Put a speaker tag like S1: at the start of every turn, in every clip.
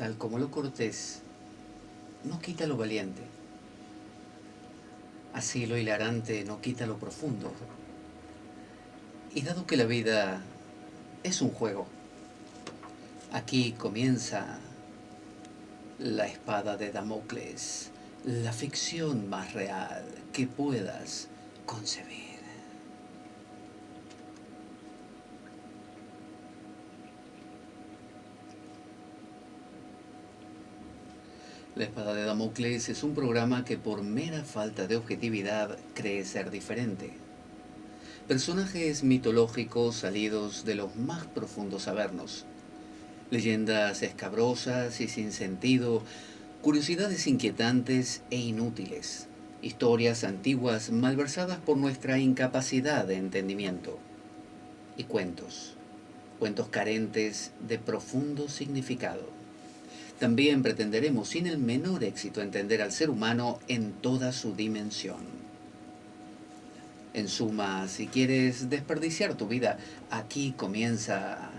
S1: tal como lo cortés no quita lo valiente, así lo hilarante no quita lo profundo. Y dado que la vida es un juego, aquí comienza la espada de Damocles, la ficción más real que puedas concebir. La espada de Damocles es un programa que por mera falta de objetividad cree ser diferente. Personajes mitológicos salidos de los más profundos avernos. Leyendas escabrosas y sin sentido, curiosidades inquietantes e inútiles. Historias antiguas malversadas por nuestra incapacidad de entendimiento. Y cuentos. Cuentos carentes de profundo significado. También pretenderemos sin el menor éxito entender al ser humano en toda su dimensión. En suma, si quieres desperdiciar tu vida, aquí comienza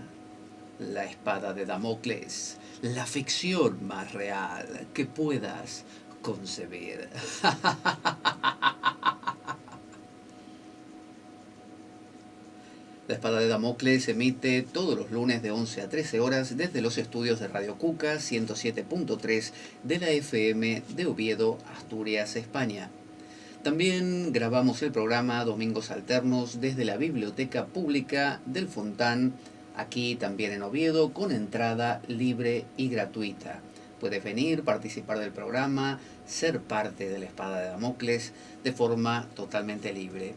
S1: la espada de Damocles, la ficción más real que puedas concebir. La espada de Damocles se emite todos los lunes de 11 a 13 horas desde los estudios de Radio Cuca 107.3 de la FM de Oviedo, Asturias, España. También grabamos el programa Domingos Alternos desde la Biblioteca Pública del Fontán, aquí también en Oviedo, con entrada libre y gratuita. Puedes venir, participar del programa, ser parte de la espada de Damocles de forma totalmente libre.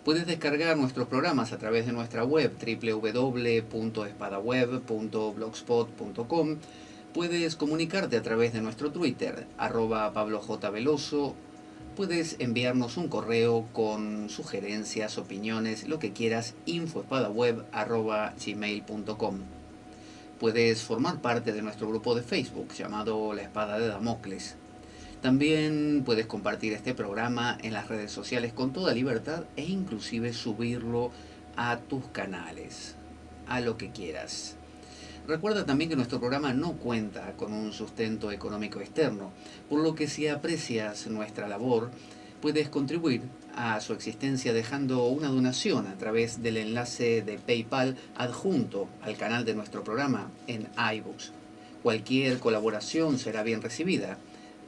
S1: Puedes descargar nuestros programas a través de nuestra web www.espadaweb.blogspot.com. Puedes comunicarte a través de nuestro Twitter, @PabloJVeloso. Puedes enviarnos un correo con sugerencias, opiniones, lo que quieras, info.espadaweb@gmail.com. Puedes formar parte de nuestro grupo de Facebook llamado La Espada de Damocles. También puedes compartir este programa en las redes sociales con toda libertad e inclusive subirlo a tus canales, a lo que quieras. Recuerda también que nuestro programa no cuenta con un sustento económico externo, por lo que si aprecias nuestra labor, puedes contribuir a su existencia dejando una donación a través del enlace de PayPal adjunto al canal de nuestro programa en iBooks. Cualquier colaboración será bien recibida.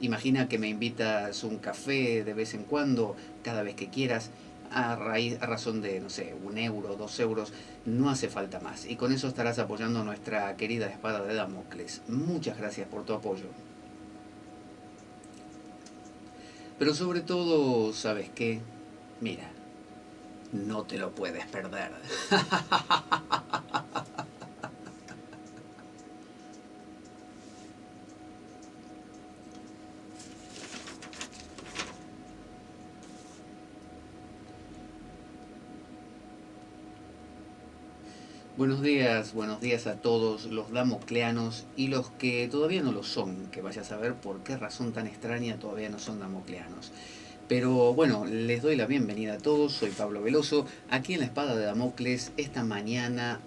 S1: Imagina que me invitas un café de vez en cuando, cada vez que quieras, a razón de, no sé, 1 euro, 2 euros, no hace falta más. Y con eso estarás apoyando a nuestra querida espada de Damocles. Muchas gracias por tu apoyo. Pero sobre todo, ¿sabes qué? Mira, no te lo puedes perder. buenos días a todos los damocleanos y los que todavía no lo son, que vaya a saber por qué razón tan extraña todavía no son damocleanos. Pero bueno, les doy la bienvenida a todos, soy Pablo Veloso, aquí en la Espada de Damocles, esta mañana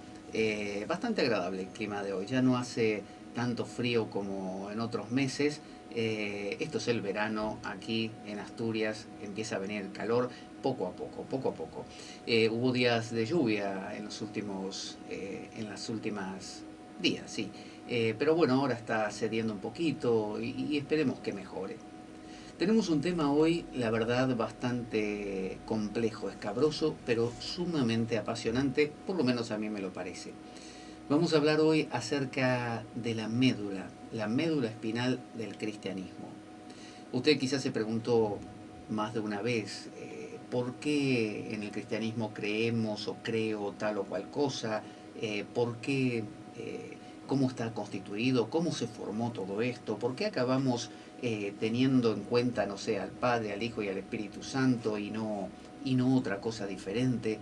S1: bastante agradable el clima de hoy, ya no hace tanto frío como en otros meses, esto es el verano, aquí en Asturias empieza a venir el calor poco a poco, poco a poco. Hubo días de lluvia en las últimas días, sí, pero bueno, ahora está cediendo un poquito y esperemos que mejore. Tenemos un tema hoy, la verdad, bastante complejo, escabroso, pero sumamente apasionante, por lo menos a mí me lo parece. Vamos a hablar hoy acerca de la médula espinal del cristianismo. Usted quizás se preguntó más de una vez, ¿por qué en el cristianismo creemos o creo tal o cual cosa? ¿Por qué? ¿Cómo está constituido? ¿Cómo se formó todo esto? ¿Por qué acabamos teniendo en cuenta, no sé, al Padre, al Hijo y al Espíritu Santo y no otra cosa diferente?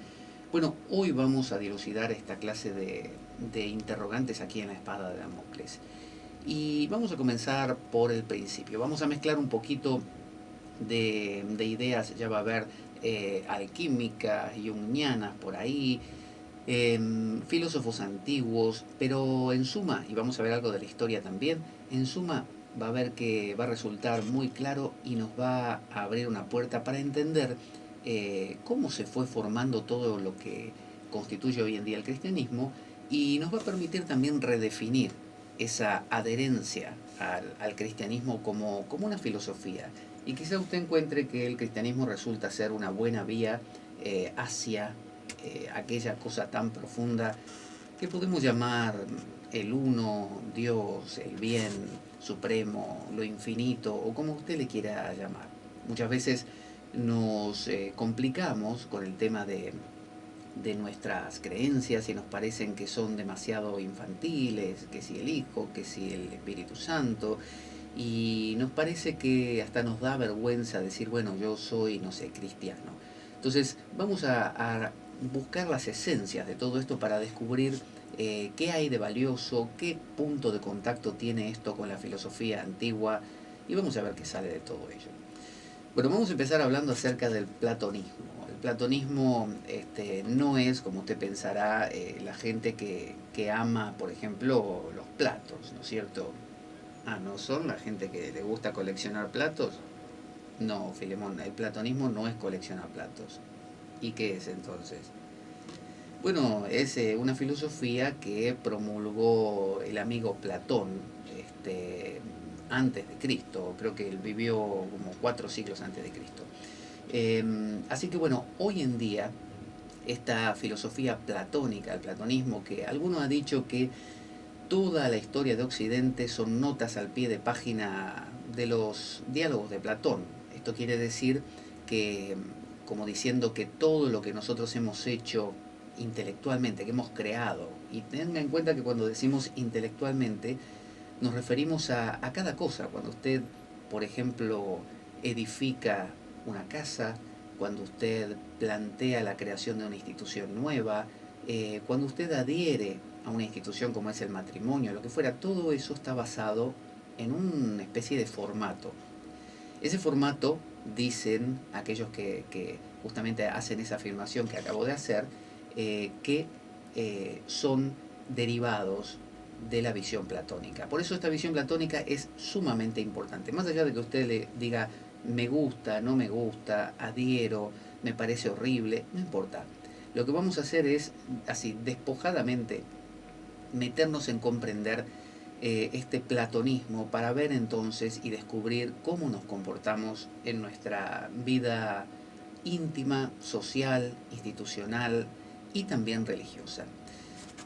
S1: Bueno, hoy vamos a dilucidar esta clase de interrogantes aquí en la espada de Damocles. Y vamos a comenzar por el principio. Vamos a mezclar un poquito de ideas, ya va a haber alquímicas, jungianas por ahí. filósofos antiguos, pero en suma, y vamos a ver algo de la historia también, en suma va a ver que va a resultar muy claro y nos va a abrir una puerta para entender cómo se fue formando todo lo que constituye hoy en día el cristianismo y nos va a permitir también redefinir esa adherencia al cristianismo como una filosofía. Y quizá usted encuentre que el cristianismo resulta ser una buena vía hacia aquella cosa tan profunda que podemos llamar el uno, Dios, el bien supremo, lo infinito, o como usted le quiera llamar. Muchas veces nos complicamos con el tema de nuestras creencias y nos parecen que son demasiado infantiles, que si el Hijo, que si el Espíritu Santo, y nos parece que hasta nos da vergüenza decir, bueno, yo soy, no sé, cristiano. Entonces vamos a buscar las esencias de todo esto para descubrir qué hay de valioso, qué punto de contacto tiene esto con la filosofía antigua y vamos a ver qué sale de todo ello. Bueno, vamos a empezar hablando acerca del platonismo. El platonismo no es, como usted pensará, la gente que ama, por ejemplo, los platos, ¿no es cierto? Ah, ¿no son la gente que le gusta coleccionar platos? No, Filemón, el platonismo no es coleccionar platos. ¿Y qué es entonces? Bueno, es una filosofía que promulgó el amigo Platón antes de Cristo. Creo que él vivió como 4 siglos antes de Cristo. Así que bueno, hoy en día esta filosofía platónica, el platonismo, que algunos han dicho que toda la historia de Occidente son notas al pie de página de los diálogos de Platón. Esto quiere decir que, como diciendo que todo lo que nosotros hemos hecho intelectualmente, que hemos creado, y tenga en cuenta que cuando decimos intelectualmente, nos referimos a cada cosa. Cuando usted, por ejemplo, edifica una casa, cuando usted plantea la creación de una institución nueva, cuando usted adhiere a una institución como es el matrimonio, lo que fuera, todo eso está basado en una especie de formato. Ese formato, dicen aquellos que justamente hacen esa afirmación que acabo de hacer, que son derivados de la visión platónica. Por eso esta visión platónica es sumamente importante. Más allá de que usted le diga me gusta, no me gusta, adhiero, me parece horrible, no importa. Lo que vamos a hacer es, así, despojadamente, meternos en comprender este platonismo para ver entonces y descubrir cómo nos comportamos en nuestra vida íntima, social, institucional y también religiosa.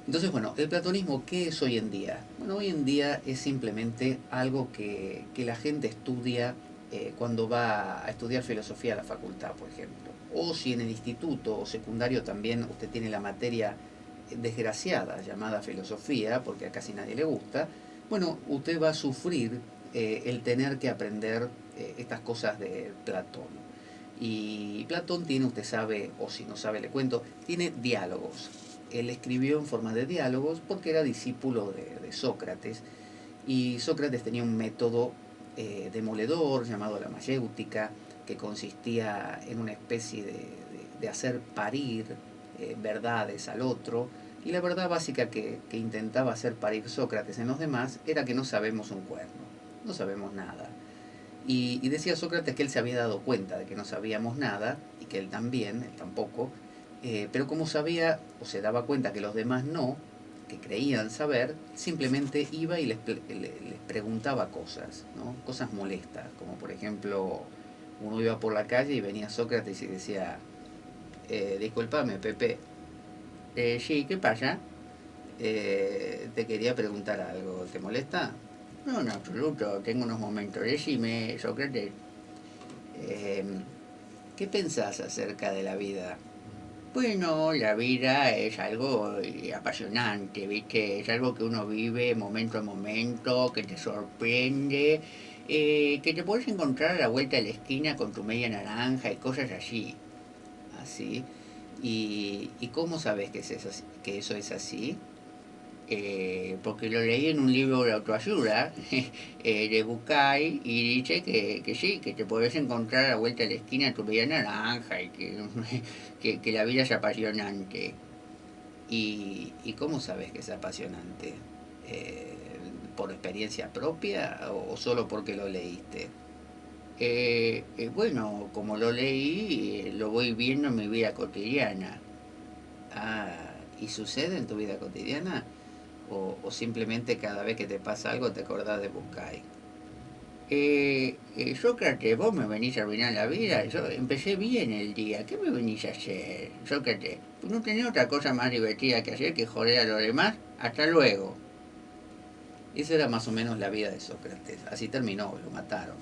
S1: Entonces, bueno, el platonismo, ¿qué es hoy en día? Bueno, hoy en día es simplemente algo que la gente estudia cuando va a estudiar filosofía a la facultad, por ejemplo. O si en el instituto o secundario también usted tiene la materia desgraciada llamada filosofía, porque a casi nadie le gusta, bueno, usted va a sufrir el tener que aprender estas cosas de Platón. Y Platón tiene, usted sabe, o si no sabe le cuento, tiene diálogos. Él escribió en forma de diálogos porque era discípulo de Sócrates y Sócrates tenía un método demoledor llamado la mayéutica que consistía en una especie de hacer parir verdades al otro y la verdad básica que intentaba hacer parir Sócrates en los demás era que no sabemos un cuerno, no sabemos nada. Y decía Sócrates que él se había dado cuenta de que no sabíamos nada, y que él también, él tampoco, pero como sabía o se daba cuenta que los demás no, que creían saber, simplemente iba y les preguntaba cosas, ¿no? Cosas molestas, como por ejemplo, uno iba por la calle y venía Sócrates y decía, disculpame Pepe, sí, ¿qué pasa? Te quería preguntar algo, ¿te molesta? No, en absoluto, tengo unos momentos. Decime, Sócrates, eh, ¿qué pensás acerca de la vida? Bueno, la vida es algo apasionante, ¿viste? Es algo que uno vive momento a momento, que te sorprende, que te puedes encontrar a la vuelta de la esquina con tu media naranja y cosas así. Así. ¿Y cómo sabes que eso es así? Porque lo leí en un libro de autoayuda de Bucay y dice que sí, que te podés encontrar a la vuelta de la esquina tu media naranja y que la vida es apasionante. ¿Y cómo sabes que es apasionante? Eh, ¿Por experiencia propia o solo porque lo leíste? Bueno, como lo leí, lo voy viendo en mi vida cotidiana. Ah, ¿y sucede en tu vida cotidiana? ¿O simplemente cada vez que te pasa algo te acordás de Bucay? Sócrates, vos me venís a arruinar la vida. Yo empecé bien el día. ¿Qué me venís a hacer, Sócrates? ¿No tenés otra cosa más divertida que hacer que joder a los demás? Hasta luego. Esa era más o menos la vida de Sócrates. Así terminó, lo mataron.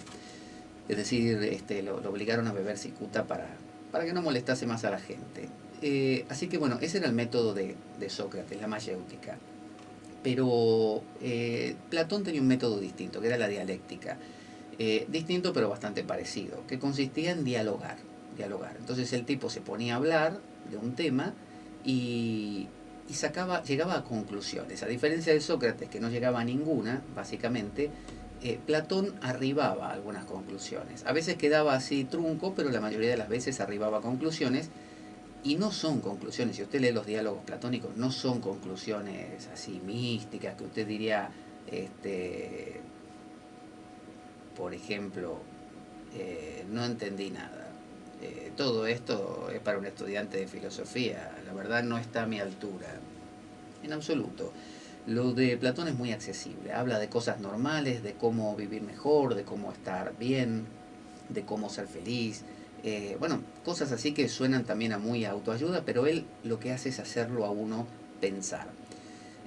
S1: Es decir, lo obligaron a beber cicuta para que no molestase más a la gente. Así que bueno, ese era el método de Sócrates, la mayéutica. Pero Platón tenía un método distinto, que era la dialéctica. Distinto pero bastante parecido, que consistía en dialogar, dialogar. Entonces el tipo se ponía a hablar de un tema y, llegaba a conclusiones. A diferencia de Sócrates, que no llegaba a ninguna, básicamente, Platón arribaba a algunas conclusiones. A veces quedaba así trunco, pero la mayoría de las veces arribaba a conclusiones. Y no son conclusiones, si usted lee los diálogos platónicos, no son conclusiones así místicas que usted diría, este, por ejemplo, no entendí nada. Todo esto es para un estudiante de filosofía, la verdad no está a mi altura, en absoluto. Lo de Platón es muy accesible, habla de cosas normales, de cómo vivir mejor, de cómo estar bien, de cómo ser feliz. Bueno, cosas así que suenan también a muy autoayuda, pero él lo que hace es hacerlo a uno pensar.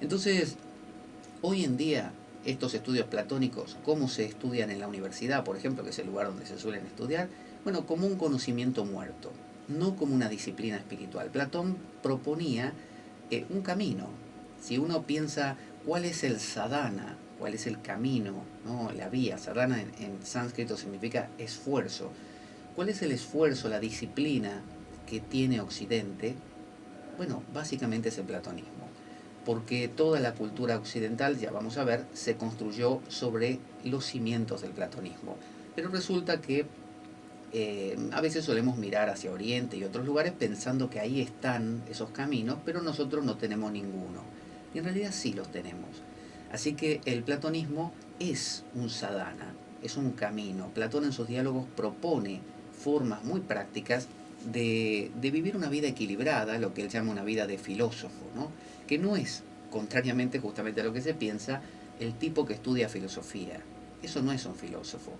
S1: Entonces, hoy en día, estos estudios platónicos, ¿cómo se estudian en la universidad, por ejemplo, que es el lugar donde se suelen estudiar? Bueno, como un conocimiento muerto, no como una disciplina espiritual. Platón proponía un camino. Si uno piensa cuál es el sadhana, cuál es el camino, ¿no? La vía, sadhana en sánscrito significa esfuerzo. ¿Cuál es el esfuerzo, la disciplina que tiene Occidente? Bueno, básicamente es el platonismo, porque toda la cultura occidental, ya vamos a ver, se construyó sobre los cimientos del platonismo. Pero resulta que a veces solemos mirar hacia Oriente y otros lugares pensando que ahí están esos caminos, pero nosotros no tenemos ninguno. Y en realidad sí los tenemos. Así que el platonismo es un sadhana, es un camino. Platón en sus diálogos propone formas muy prácticas de vivir una vida equilibrada, lo que él llama una vida de filósofo, ¿no? Que no es, contrariamente justamente a lo que se piensa, el tipo que estudia filosofía. Eso no es un filósofo.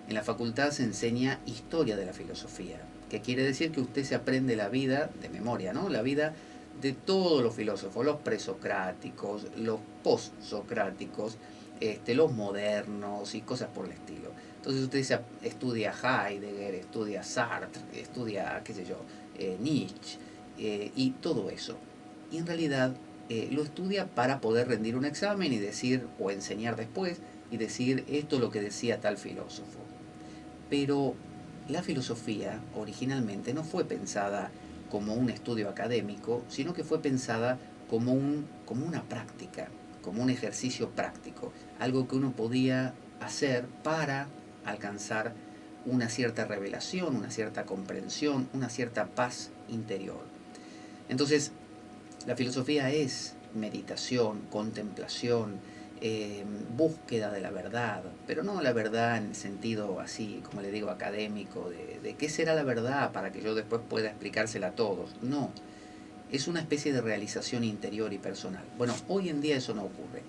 S1: En la facultad se enseña historia de la filosofía, que quiere decir que usted se aprende la vida de memoria, ¿no? La vida de todos los filósofos, los presocráticos, los postsocráticos, los modernos y cosas por el estilo. Entonces usted estudia Heidegger, estudia Sartre, estudia, qué sé yo, Nietzsche y todo eso. Y en realidad lo estudia para poder rendir un examen y decir, o enseñar después, y decir esto es lo que decía tal filósofo. Pero la filosofía originalmente no fue pensada como un estudio académico, sino que fue pensada como una práctica, como un ejercicio práctico, algo que uno podía hacer para alcanzar una cierta revelación, una cierta comprensión, una cierta paz interior. Entonces, la filosofía es meditación, contemplación, búsqueda de la verdad, pero no la verdad en el sentido así, como le digo, académico, de qué será la verdad para que yo después pueda explicársela a todos. No, es una especie de realización interior y personal. Bueno, hoy en día eso no ocurre.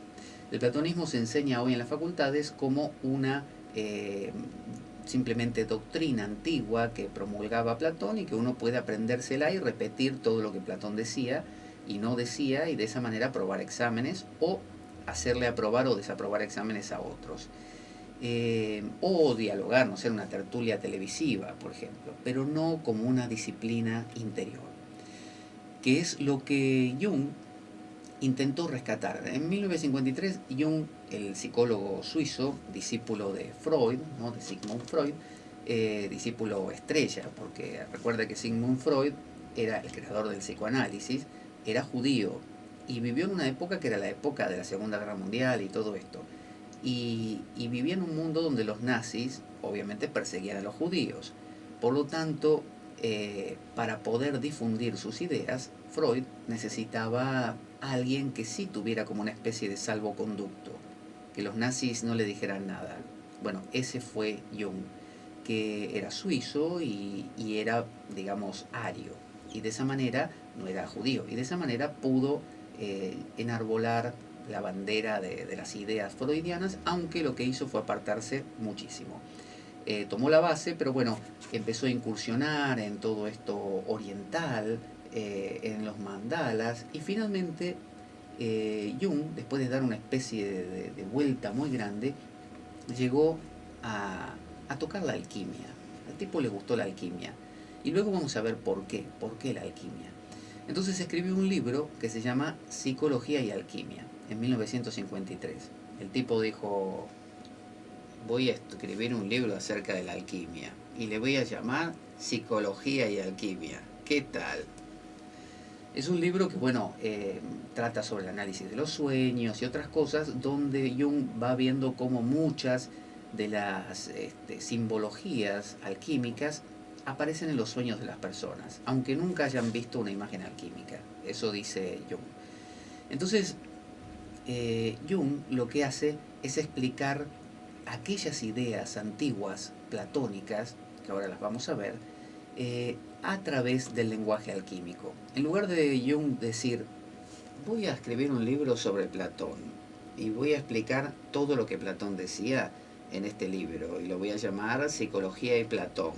S1: El platonismo se enseña hoy en las facultades como una simplemente doctrina antigua que promulgaba Platón y que uno puede aprendérsela y repetir todo lo que Platón decía y no decía y de esa manera aprobar exámenes o hacerle aprobar o desaprobar exámenes a otros. O dialogar, no sé, una tertulia televisiva, por ejemplo, pero no como una disciplina interior, que es lo que Jung intentó rescatar. En 1953, Jung, el psicólogo suizo, discípulo de Freud, ¿no? De Sigmund Freud, discípulo estrella, porque recuerda que Sigmund Freud era el creador del psicoanálisis, era judío y vivió en una época que era la época de la Segunda Guerra Mundial y todo esto. Y vivía en un mundo donde los nazis obviamente perseguían a los judíos. Por lo tanto, para poder difundir sus ideas, Freud necesitaba a alguien que sí tuviera como una especie de salvoconducto, que los nazis no le dijeran nada. Bueno, ese fue Jung, que era suizo y era, digamos, ario. Y de esa manera, no era judío, y de esa manera pudo enarbolar la bandera de las ideas freudianas, aunque lo que hizo fue apartarse muchísimo. Tomó la base, pero bueno, empezó a incursionar en todo esto oriental, en los mandalas, y finalmente Jung, después de dar una especie de vuelta muy grande, llegó a tocar la alquimia. Al tipo le gustó la alquimia. Y luego vamos a ver por qué la alquimia. Entonces escribió un libro que se llama Psicología y Alquimia, en 1953. El tipo dijo, voy a escribir un libro acerca de la alquimia y le voy a llamar Psicología y Alquimia. ¿Qué tal? Es un libro que, bueno, trata sobre el análisis de los sueños y otras cosas, donde Jung va viendo cómo muchas de las simbologías alquímicas aparecen en los sueños de las personas, aunque nunca hayan visto una imagen alquímica. Eso dice Jung. Entonces, Jung lo que hace es explicar aquellas ideas antiguas, platónicas, que ahora las vamos a ver, a través del lenguaje alquímico. En lugar de Jung decir, voy a escribir un libro sobre Platón y voy a explicar todo lo que Platón decía en este libro y lo voy a llamar Psicología y Platón.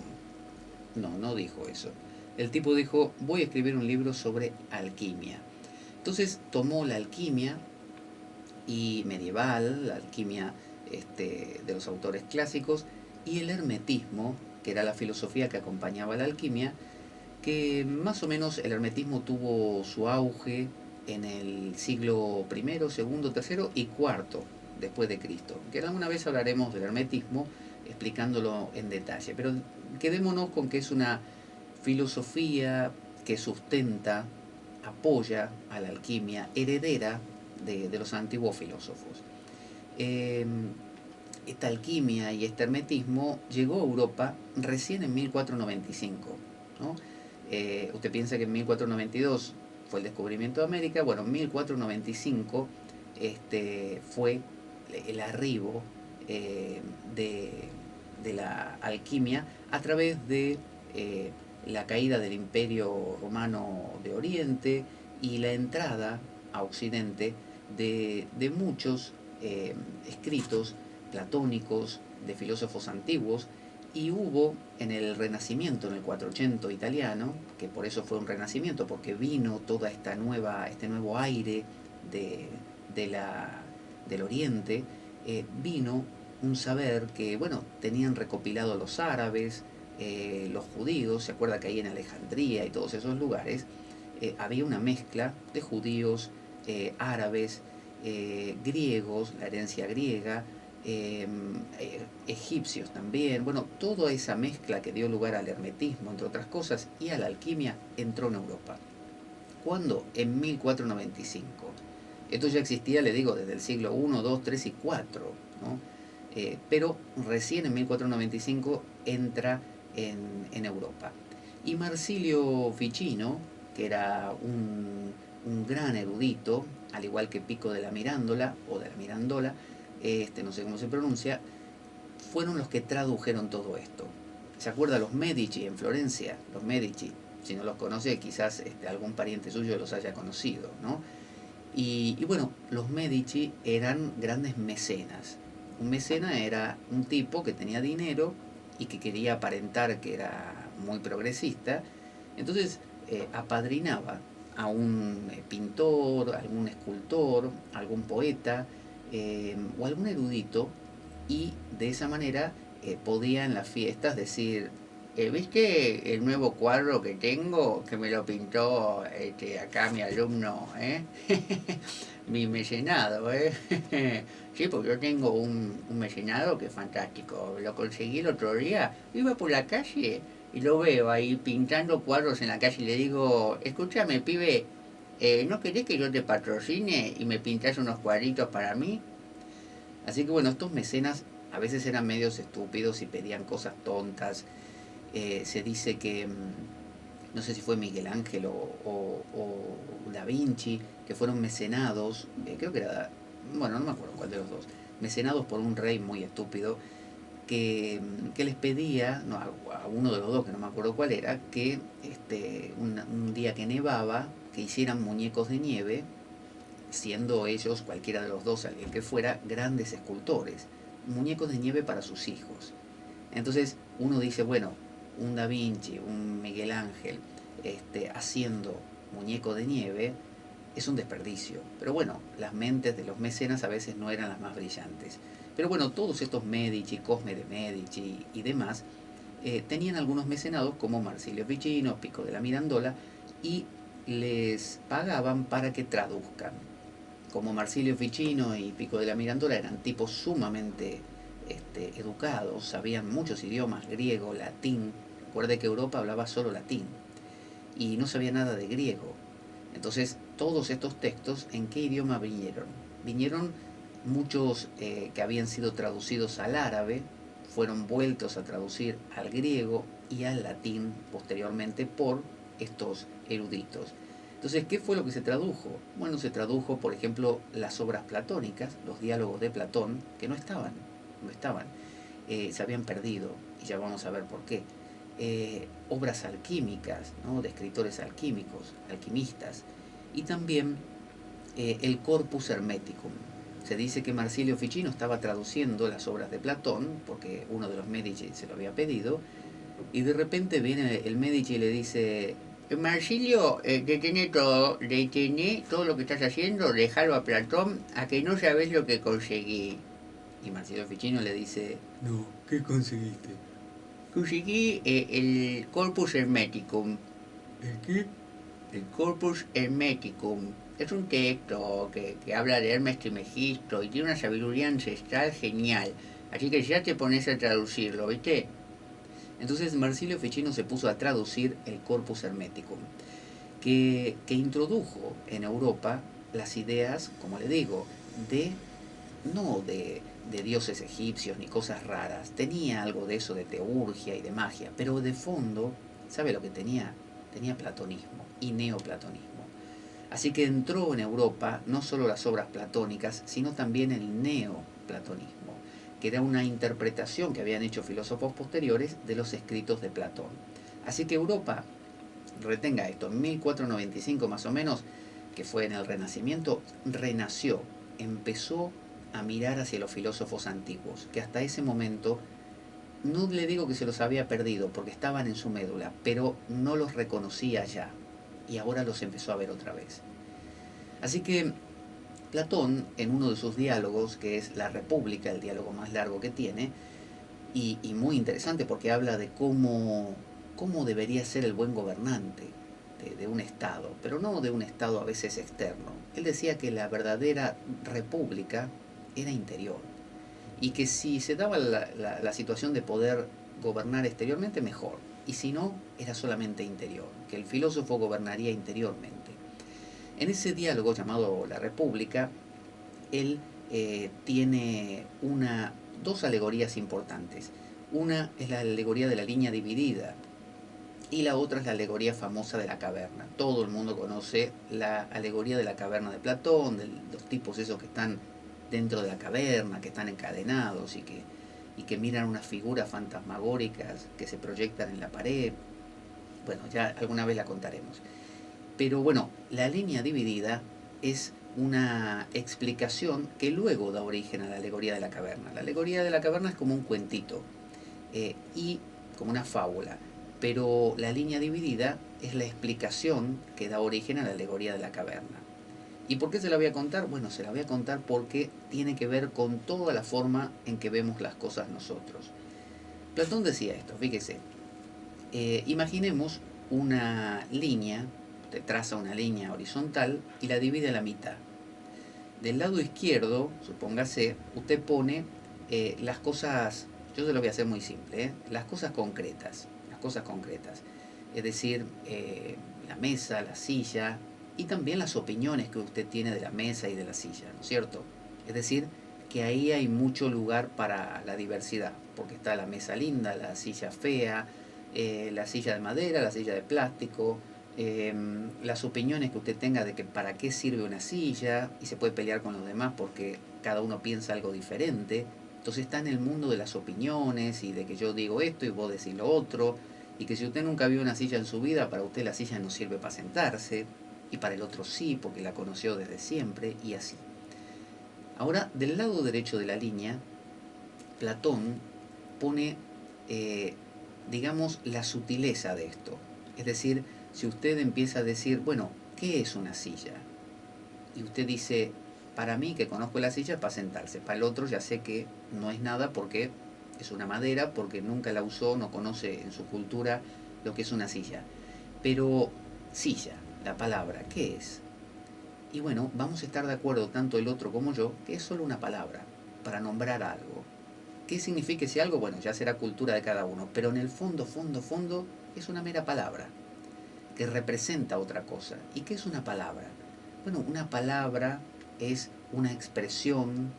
S1: No, no dijo eso. El tipo dijo, voy a escribir un libro sobre alquimia. Entonces tomó la alquimia y medieval, la alquimia de los autores clásicos, y el hermetismo, que era la filosofía que acompañaba a la alquimia, que más o menos el hermetismo tuvo su auge en el siglo I, segundo, tercero y cuarto después de Cristo. Que alguna vez hablaremos del hermetismo explicándolo en detalle, pero quedémonos con que es una filosofía que sustenta, apoya a la alquimia, heredera de los antiguos filósofos. Eh, esta alquimia y este hermetismo llegó a Europa recién en 1495, ¿no? Usted piensa que en 1492 fue el descubrimiento de América, bueno, en 1495 fue el arribo de la alquimia a través de la caída del Imperio Romano de Oriente y la entrada a Occidente de muchos escritos platónicos de filósofos antiguos, y hubo en el Renacimiento, en el 480 italiano, que por eso fue un renacimiento, porque vino toda este nuevo aire de, del Oriente, vino un saber que, bueno, tenían recopilado los árabes, los judíos. Se acuerda que ahí en Alejandría y todos esos lugares había una mezcla de judíos, árabes, griegos, la herencia griega, egipcios también. Bueno, toda esa mezcla que dio lugar al hermetismo, entre otras cosas, y a la alquimia, entró en Europa. ¿Cuándo? En 1495. Esto ya existía, le digo, desde el siglo I, II, III y IV, ¿no? Pero recién en 1495 entra en Europa. Y Marsilio Ficino, que era un gran erudito, al igual que Pico de la Mirandola, o de la Mirandola, no sé cómo se pronuncia, fueron los que tradujeron todo esto. ¿Se acuerda los Medici en Florencia? Los Medici, si no los conoce, quizás algún pariente suyo los haya conocido, ¿no? Y bueno, los Medici eran grandes mecenas. Un mecena era un tipo que tenía dinero y que quería aparentar que era muy progresista. Entonces apadrinaba a un pintor, a algún escultor, a algún poeta o algún erudito, y de esa manera podía en las fiestas decir, ¿viste el nuevo cuadro que tengo? Que me lo pintó acá mi alumno, mi mecenado, Sí, porque yo tengo un mecenado que es fantástico. Lo conseguí el otro día. Iba por la calle y lo veo ahí pintando cuadros en la calle y le digo, escúchame, pibe, ¿no querés que yo te patrocine y me pintas unos cuadritos para mí? Así que bueno, estos mecenas a veces eran medios estúpidos y pedían cosas tontas. Se dice que, no sé si fue Miguel Ángel o Da Vinci, que fueron mecenados, creo que era, bueno, no me acuerdo cuál de los dos, mecenados por un rey muy estúpido que les pedía, no, a uno de los dos, que no me acuerdo cuál era, que un día que nevaba, que hicieran muñecos de nieve, siendo ellos, cualquiera de los dos, alguien que fuera, grandes escultores, muñecos de nieve para sus hijos. Entonces uno dice, bueno, un Da Vinci, un Miguel Ángel, haciendo muñeco de nieve, es un desperdicio. Pero bueno, las mentes de los mecenas a veces no eran las más brillantes. Pero bueno, todos estos Medici, Cosme de Medici y demás, tenían algunos mecenados como Marsilio Ficino, Pico de la Mirandola, y les pagaban para que traduzcan. Como Marsilio Ficino y Pico de la Mirandola eran tipos sumamente educados, sabían muchos idiomas, griego, latín. Recuerde que Europa hablaba solo latín y no sabía nada de griego. Entonces, todos estos textos, ¿en qué idioma vinieron? Vinieron muchos que habían sido traducidos al árabe, fueron vueltos a traducir al griego y al latín posteriormente por estos eruditos. Entonces, ¿qué fue lo que se tradujo? Bueno, se tradujo, por ejemplo, las obras platónicas, los diálogos de Platón, que no estaban, se habían perdido, y ya vamos a ver por qué. Obras alquímicas, ¿no? De escritores alquímicos, alquimistas, y también el Corpus Hermeticum. Se dice que Marsilio Ficino estaba traduciendo las obras de Platón, porque uno de los Medici se lo había pedido, y de repente viene el Medici y le dice, Marsilio, detene todo lo que estás haciendo, déjalo a Platón, a que no sabes lo que conseguí. Y Marsilio Ficino le dice, no, ¿qué conseguiste? Conseguí el Corpus Hermeticum. ¿El qué? El Corpus Hermeticum. Es un texto que habla de Hermes Trismegisto y tiene una sabiduría ancestral genial. Así que ya te pones a traducirlo, ¿viste? Entonces Marsilio Ficino se puso a traducir el Corpus Hermeticum, que introdujo en Europa las ideas, como le digo, de no de dioses egipcios ni cosas raras. Tenía algo de eso de teurgia y de magia, pero de fondo, ¿sabe lo que tenía? Tenía platonismo y neoplatonismo. Así que entró en Europa no solo las obras platónicas, sino también el neoplatonismo, que era una interpretación que habían hecho filósofos posteriores de los escritos de Platón. Así que Europa, retenga esto, en 1495 más o menos, que fue en el Renacimiento, renació, empezó a mirar hacia los filósofos antiguos, que hasta ese momento no le digo que se los había perdido, porque estaban en su médula, pero no los reconocía ya, y ahora los empezó a ver otra vez. Así que Platón, en uno de sus diálogos, que es La República, el diálogo más largo que tiene, y muy interesante porque habla de cómo debería ser el buen gobernante de un Estado, pero no de un Estado a veces externo. Él decía que la verdadera república era interior y que si se daba la situación de poder gobernar exteriormente, mejor. Y si no, era solamente interior, que el filósofo gobernaría interiormente. En ese diálogo llamado La República, él tiene dos alegorías importantes. Una es la alegoría de la línea dividida y la otra es la alegoría famosa de la caverna. Todo el mundo conoce la alegoría de la caverna de Platón, de los tipos esos que están dentro de la caverna, que están encadenados y que miran unas figuras fantasmagóricas que se proyectan en la pared. Bueno, ya alguna vez la contaremos. Pero bueno, la línea dividida es una explicación que luego da origen a la alegoría de la caverna. La alegoría de la caverna es como un cuentito y como una fábula, pero la línea dividida es la explicación que da origen a la alegoría de la caverna. ¿Y por qué se la voy a contar? Bueno, se la voy a contar porque tiene que ver con toda la forma en que vemos las cosas nosotros. Platón decía esto, fíjese, imaginemos una línea, usted traza una línea horizontal y la divide a la mitad. Del lado izquierdo, supóngase, usted pone las cosas, yo se lo voy a hacer muy simple, las cosas concretas, es decir, la mesa, la silla y también las opiniones que usted tiene de la mesa y de la silla, ¿no es cierto? Es decir, que ahí hay mucho lugar para la diversidad, porque está la mesa linda, la silla fea, la silla de madera, la silla de plástico, las opiniones que usted tenga de que para qué sirve una silla, y se puede pelear con los demás porque cada uno piensa algo diferente. Entonces está en el mundo de las opiniones y de que yo digo esto y vos decís lo otro, y que si usted nunca vio una silla en su vida, para usted la silla no sirve para sentarse, y para el otro sí, porque la conoció desde siempre, y así. Ahora, del lado derecho de la línea, Platón pone, eh, digamos, la sutileza de esto. Es decir, si usted empieza a decir, bueno, ¿qué es una silla? Y usted dice, para mí que conozco la silla es para sentarse, para el otro ya sé que no es nada porque es una madera, porque nunca la usó, no conoce en su cultura lo que es una silla. Pero silla, la palabra, ¿qué es? Y bueno, vamos a estar de acuerdo tanto el otro como yo que es solo una palabra para nombrar algo. ¿Qué significa ese algo? Bueno, ya será cultura de cada uno, pero en el fondo, fondo, es una mera palabra que representa otra cosa. ¿Y qué es una palabra? Bueno, una palabra es una expresión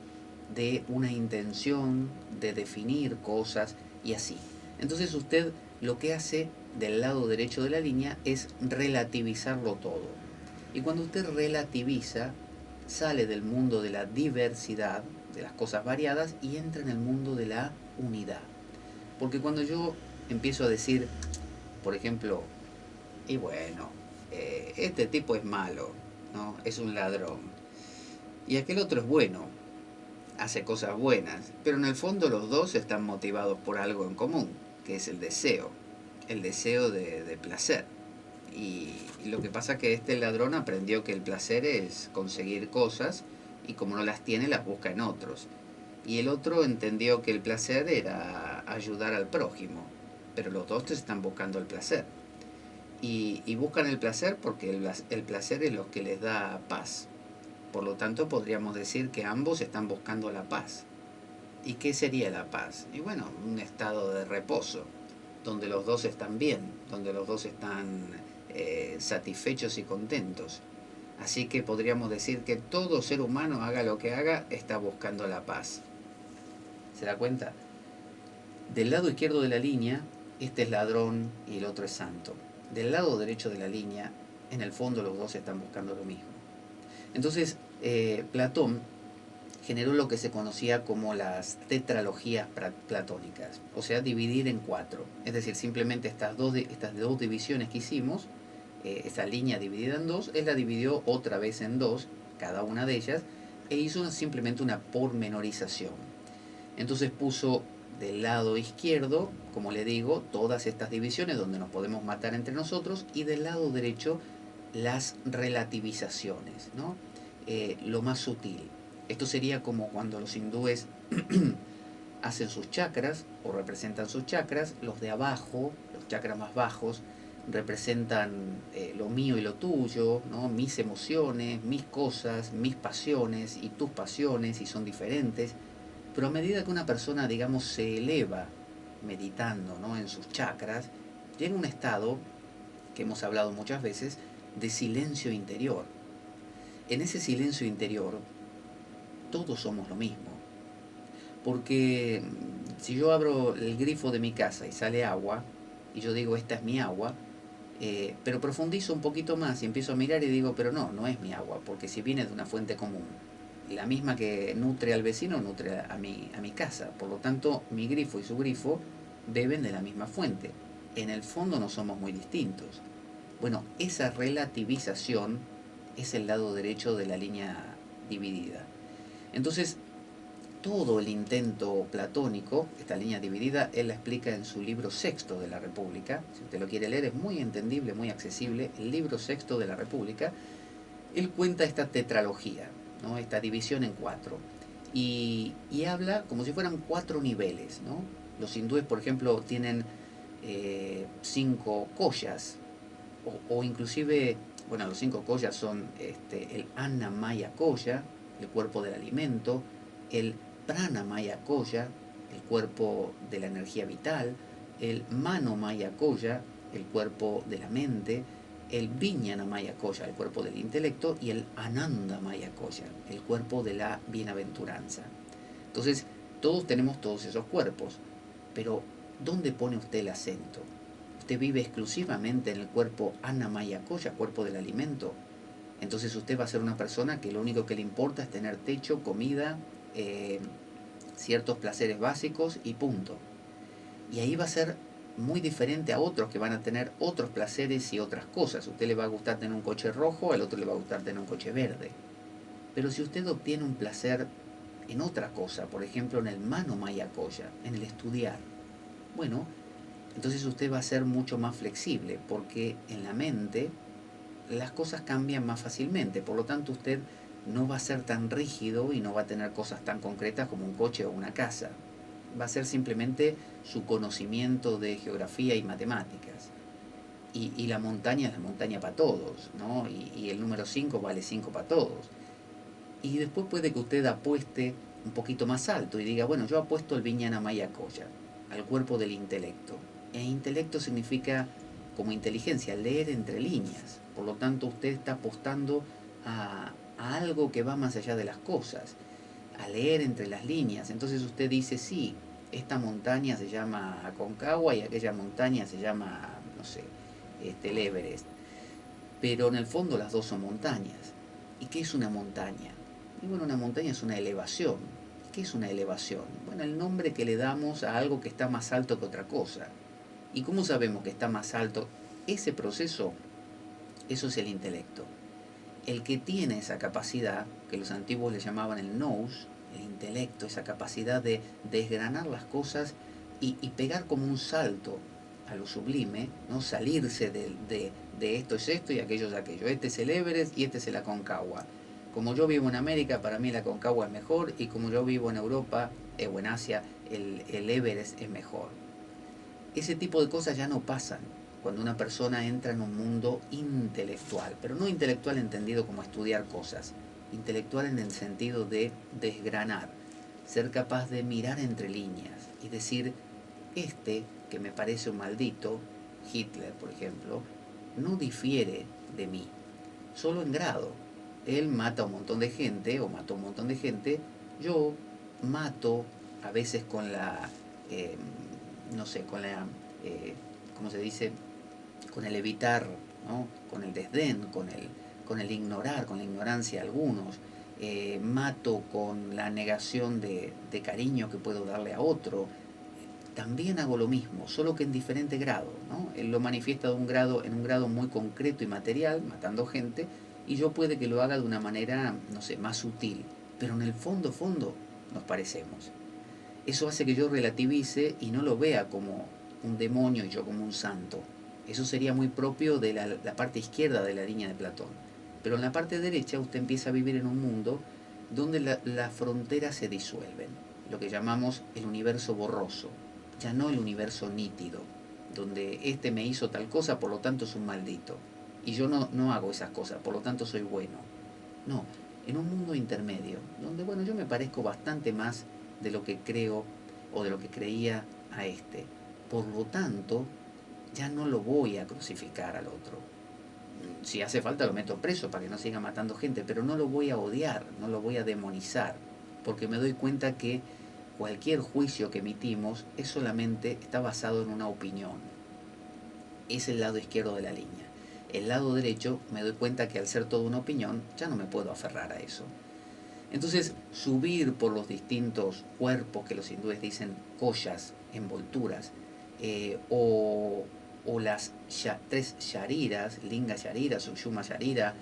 S1: de una intención de definir cosas y así. Entonces usted lo que hace del lado derecho de la línea es relativizarlo todo. Y cuando usted relativiza, sale del mundo de la diversidad, de las cosas variadas, y entra en el mundo de la unidad. Porque cuando yo empiezo a decir, por ejemplo, y bueno, este tipo es malo, ¿no? Es un ladrón. Y aquel otro es bueno, hace cosas buenas, pero en el fondo los dos están motivados por algo en común, que es el deseo de placer. Y lo que pasa es que este ladrón aprendió que el placer es conseguir cosas y como no las tiene las busca en otros. Y el otro entendió que el placer era ayudar al prójimo, pero los dos están buscando el placer. Y buscan el placer porque el placer es lo que les da paz. Por lo tanto, podríamos decir que ambos están buscando la paz. ¿Y qué sería la paz? Y bueno, un estado de reposo, donde los dos están bien, donde los dos están satisfechos y contentos. Así que podríamos decir que todo ser humano, haga lo que haga, está buscando la paz. ¿Se da cuenta? Del lado izquierdo de la línea, este es ladrón y el otro es santo. Del lado derecho de la línea, en el fondo los dos están buscando lo mismo. Entonces, Platón generó lo que se conocía como las tetralogías platónicas, o sea, dividir en cuatro. Es decir, simplemente estas dos divisiones que hicimos, esa línea dividida en dos, él la dividió otra vez en dos, cada una de ellas, e hizo simplemente una pormenorización. Entonces puso del lado izquierdo, como le digo, todas estas divisiones donde nos podemos matar entre nosotros, y del lado derecho las relativizaciones, ¿no? Lo más sutil. Esto sería como cuando los hindúes hacen sus chakras o representan sus chakras, los de abajo, los chakras más bajos, representan lo mío y lo tuyo, ¿no? Mis emociones, mis cosas, mis pasiones y tus pasiones, y son diferentes. Pero a medida que una persona, digamos, se eleva meditando, ¿no? En sus chakras, llega a un estado, que hemos hablado muchas veces, de silencio interior. En ese silencio interior, todos somos lo mismo. Porque si yo abro el grifo de mi casa y sale agua, y yo digo, esta es mi agua, pero profundizo un poquito más y empiezo a mirar y digo, pero no, no es mi agua, porque si viene de una fuente común, la misma que nutre al vecino, nutre a mi casa. Por lo tanto, mi grifo y su grifo beben de la misma fuente. En el fondo no somos muy distintos. Bueno, esa relativización es el lado derecho de la línea dividida. Entonces, todo el intento platónico, esta línea dividida, él la explica en su libro sexto de la República. Si usted lo quiere leer, es muy entendible, muy accesible. El libro sexto de la República, él cuenta esta tetralogía, ¿no? Esta división en cuatro. Y habla como si fueran cuatro niveles, ¿no? Los hindúes, por ejemplo, tienen 5 koyas, o inclusive, bueno, los 5 koyas son el Annamaya Koya, el cuerpo del alimento, el Pranamaya Koya, el cuerpo de la energía vital, el Manomaya Koya, el cuerpo de la mente, el Vijnanamaya Koya, el cuerpo del intelecto, y el Anandamaya Koya, el cuerpo de la bienaventuranza. Entonces, todos tenemos todos esos cuerpos, pero ¿dónde pone usted el acento? usted vive exclusivamente en el cuerpo Annamaya Koya, cuerpo del alimento, entonces usted va a ser una persona que lo único que le importa es tener techo, comida, ciertos placeres básicos y punto. Y ahí va a ser muy diferente a otros que van a tener otros placeres y otras cosas. A usted le va a gustar tener un coche rojo, al otro le va a gustar tener un coche verde. Pero si usted obtiene un placer en otra cosa, por ejemplo en el mano maya koya, en el estudiar, bueno, entonces usted va a ser mucho más flexible, porque en la mente las cosas cambian más fácilmente, por lo tanto usted no va a ser tan rígido y no va a tener cosas tan concretas como un coche o una casa. Va a ser simplemente su conocimiento de geografía y matemáticas. Y la montaña es la montaña para todos, ¿no? Y el número 5 vale 5 para todos. Y después puede que usted apueste un poquito más alto y diga, bueno, yo apuesto el Vijnana Maya Koya, al cuerpo del intelecto. E intelecto significa como inteligencia, leer entre líneas. Por lo tanto, usted está apostando a algo que va más allá de las cosas, a leer entre las líneas. Entonces usted dice, sí, esta montaña se llama Aconcagua y aquella montaña se llama, no sé, el Everest. Pero en el fondo las dos son montañas. ¿Y qué es una montaña? Y bueno, una montaña es una elevación. ¿Qué es una elevación? Bueno, el nombre que le damos a algo que está más alto que otra cosa. ¿Y cómo sabemos que está más alto? Ese proceso, eso es el intelecto. El que tiene esa capacidad, que los antiguos le llamaban el nous, el intelecto, esa capacidad de desgranar las cosas y pegar como un salto a lo sublime, ¿no? Salirse de esto es esto y aquello es aquello. Este es el Everest y este es el Aconcagua. Como yo vivo en América, para mí el Aconcagua es mejor, y como yo vivo en Europa o en Asia, el Everest es mejor. Ese tipo de cosas ya no pasan cuando una persona entra en un mundo intelectual, pero no intelectual entendido como estudiar cosas, intelectual en el sentido de desgranar, ser capaz de mirar entre líneas y decir, este que me parece un maldito, Hitler por ejemplo, no difiere de mí, solo en grado. Él mata a un montón de gente, o mató a un montón de gente, yo mato a veces con la, eh, no sé, con la, ¿cómo se dice? Con el evitar, ¿no? Con el desdén, con el ignorar, con la ignorancia a algunos. Mato con la negación de cariño que puedo darle a otro. También hago lo mismo, solo que en diferente grado, ¿no? Él lo manifiesta en un grado muy concreto y material, matando gente, y yo puede que lo haga de una manera, no sé, más sutil, pero en el fondo, fondo, nos parecemos. Eso hace que yo relativice y no lo vea como un demonio y yo como un santo. Eso sería muy propio de la parte izquierda de la línea de Platón. Pero en la parte derecha usted empieza a vivir en un mundo donde las fronteras se disuelven, lo que llamamos el universo borroso, ya no el universo nítido, donde este me hizo tal cosa, por lo tanto es un maldito. Y yo no hago esas cosas, por lo tanto soy bueno. No, en un mundo intermedio, donde bueno, yo me parezco bastante más de lo que creo o de lo que creía a este. Por lo tanto, ya no lo voy a crucificar al otro. Si hace falta lo meto preso para que no siga matando gente, pero no lo voy a odiar, no lo voy a demonizar, porque me doy cuenta que cualquier juicio que emitimos es solamente, está basado en una opinión. Es el lado izquierdo de la línea. El lado derecho, me doy cuenta que al ser toda una opinión, ya no me puedo aferrar a eso. Entonces, subir por los distintos cuerpos que los hindúes dicen koyas, envolturas, o las tres shariras, linga sharira, sushuma sharira,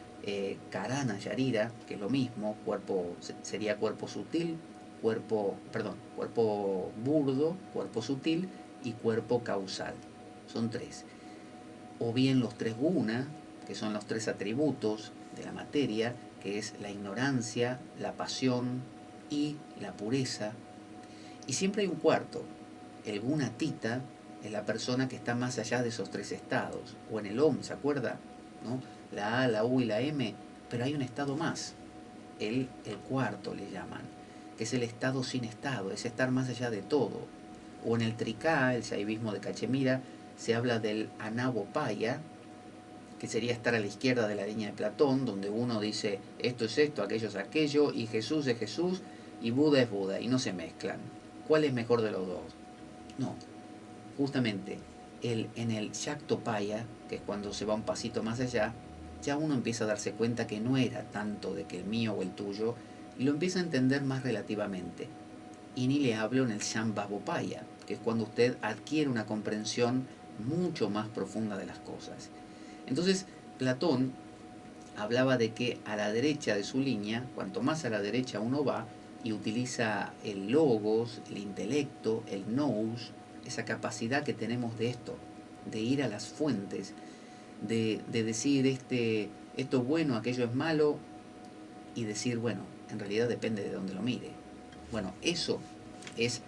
S1: karana sharira, que es lo mismo, cuerpo, sería cuerpo sutil, cuerpo burdo, cuerpo sutil y cuerpo causal. Son tres. O bien los tres guna, que son los tres atributos de la materia, que es la ignorancia, la pasión y la pureza. Y siempre hay un cuarto, el guna tita, es la persona que está más allá de esos tres estados, o en el OM, ¿se acuerda? ¿No? La A, la U y la M, pero hay un estado más, el cuarto le llaman, que es el estado sin estado, es estar más allá de todo. O en el Tricá, el saivismo de Cachemira, se habla del Anabopaya, que sería estar a la izquierda de la línea de Platón, donde uno dice esto es esto, aquello es aquello, y Jesús es Jesús, y Buda es Buda, y no se mezclan. ¿Cuál es mejor de los dos? No, justamente en el Shaktopaya, que es cuando se va un pasito más allá, ya uno empieza a darse cuenta que no era tanto de que el mío o el tuyo, y lo empieza a entender más relativamente. Y ni le hablo en el Shambhavopaya, que es cuando usted adquiere una comprensión mucho más profunda de las cosas. Entonces, Platón hablaba de que a la derecha de su línea, cuanto más a la derecha uno va y utiliza el logos, el intelecto, el nous, esa capacidad que tenemos de esto, de ir a las fuentes, de decir esto es bueno, aquello es malo, y decir, bueno, en realidad depende de dónde lo mire. Bueno, eso es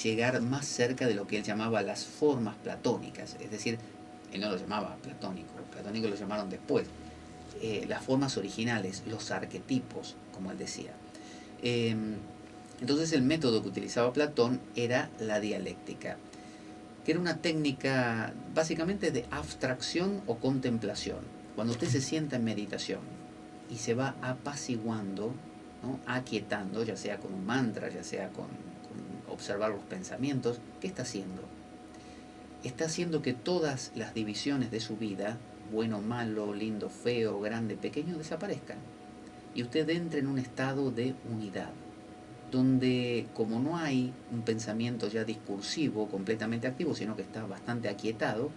S1: llegar más cerca de lo que él llamaba las formas platónicas, es decir, él no lo llamaba platónico lo llamaron después, las formas originales, los arquetipos, como él decía. Eh, entonces el método que utilizaba Platón era la dialéctica, que era una técnica básicamente de abstracción o contemplación. Cuando usted se sienta en meditación y se va apaciguando, ¿no? Aquietando, ya sea con un mantra, ya sea con observar los pensamientos, ¿qué está haciendo? Está haciendo que todas las divisiones de su vida, bueno, malo, lindo, feo, grande, pequeño, desaparezcan. Y usted entra en un estado de unidad, donde como no hay un pensamiento ya discursivo completamente activo, sino que está bastante aquietado,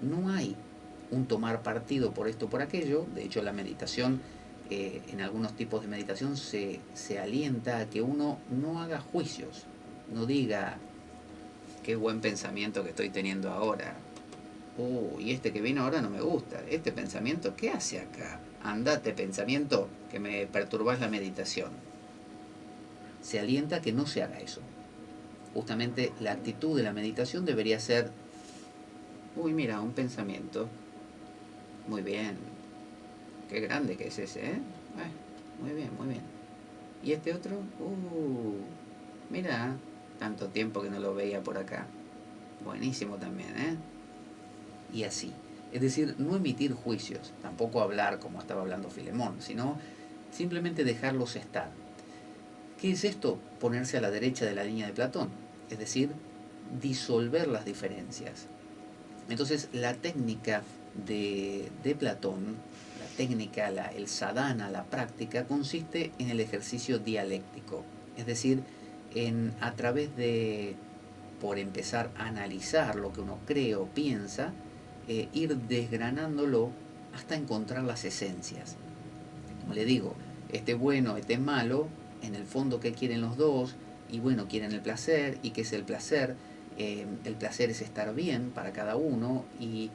S1: no hay un tomar partido por esto o por aquello. De hecho, la meditación, en algunos tipos de meditación, se alienta a que uno no haga juicios, no diga, qué buen pensamiento que estoy teniendo ahora. Y este que vino ahora no me gusta. Este pensamiento, ¿qué hace acá? Andate, pensamiento, que me perturbás la meditación. Se alienta a que no se haga eso. Justamente la actitud de la meditación debería ser, mira, un pensamiento. Muy bien. Qué grande que es ese, ¿eh? Muy bien, muy bien. ¿Y este otro? Mira, tanto tiempo que no lo veía por acá. Buenísimo también, ¿eh? Y así. Es decir, no emitir juicios, tampoco hablar como estaba hablando Filemón, sino simplemente dejarlos estar. ¿Qué es esto? Ponerse a la derecha de la línea de Platón, es decir, disolver las diferencias. Entonces, la técnica de Platón, la técnica, el sadhana, la práctica, consiste en el ejercicio dialéctico, es decir, a través de, por empezar a analizar lo que uno cree o piensa, ir desgranándolo hasta encontrar las esencias. Como le digo, este es bueno, este es malo, en el fondo, ¿qué quieren los dos? Y bueno, quieren el placer. ¿Y qué es el placer? El placer es estar bien para cada uno y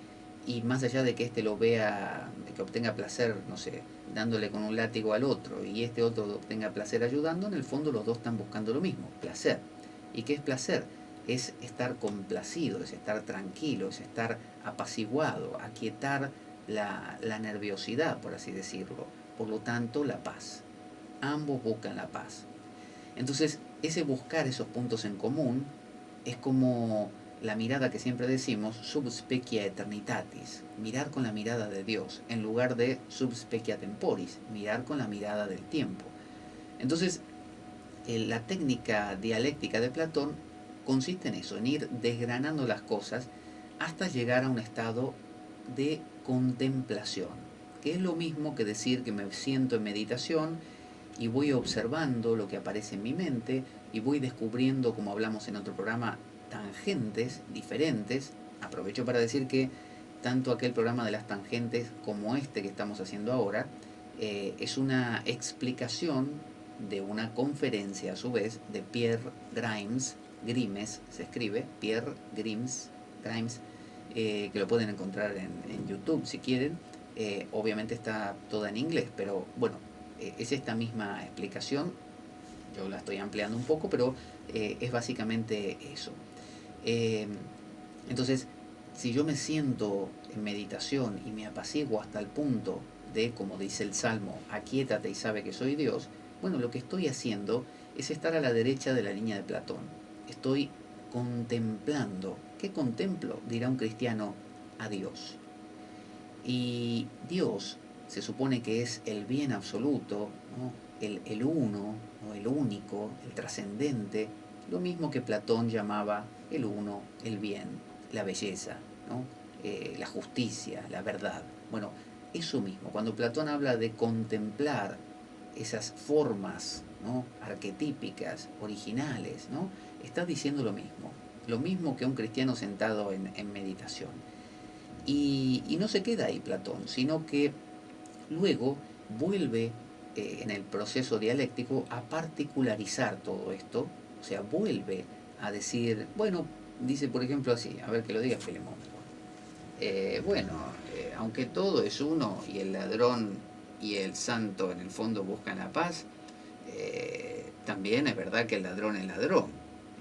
S1: más allá de que este lo vea, de que obtenga placer, no sé, dándole con un látigo al otro y este otro obtenga placer ayudando, en el fondo los dos están buscando lo mismo, placer. ¿Y qué es placer? Es estar complacido, es estar tranquilo, es estar apaciguado, aquietar la nerviosidad, por así decirlo. Por lo tanto, la paz. Ambos buscan la paz. Entonces, ese buscar esos puntos en común es como la mirada que siempre decimos, sub specia eternitatis, mirar con la mirada de Dios, en lugar de sub specia temporis, mirar con la mirada del tiempo. Entonces, la técnica dialéctica de Platón consiste en eso, en ir desgranando las cosas hasta llegar a un estado de contemplación, que es lo mismo que decir que me siento en meditación y voy observando lo que aparece en mi mente y voy descubriendo, como hablamos en otro programa, tangentes diferentes. Aprovecho para decir que tanto aquel programa de las tangentes como este que estamos haciendo ahora es una explicación de una conferencia a su vez de Pierre Grimes se escribe, Pierre Grimes, que lo pueden encontrar en YouTube si quieren. Obviamente está toda en inglés, pero bueno, es esta misma explicación, yo la estoy ampliando un poco, pero es básicamente eso. Eh, entonces, si yo me siento en meditación y me apaciguo hasta el punto de, como dice el Salmo, aquíétate y sabe que soy Dios, bueno, lo que estoy haciendo es estar a la derecha de la línea de Platón. Estoy contemplando. ¿Qué contemplo? Dirá un cristiano, a Dios. Y Dios se supone que es el bien absoluto, ¿no? El uno, ¿no? El único, el trascendente, lo mismo que Platón llamaba el uno, el bien, la belleza. ¿no? La justicia, la verdad. Bueno, eso mismo, cuando Platón habla de contemplar esas formas, ¿no? Arquetípicas, originales, ¿no? Está diciendo lo mismo que un cristiano sentado en meditación. Y no se queda ahí Platón, sino que luego vuelve en el proceso dialéctico a particularizar todo esto, o sea, vuelve a decir, bueno, dice por ejemplo así, a ver que lo diga Filemón. Bueno, aunque todo es uno y el ladrón y el santo en el fondo buscan la paz, también es verdad que el ladrón es ladrón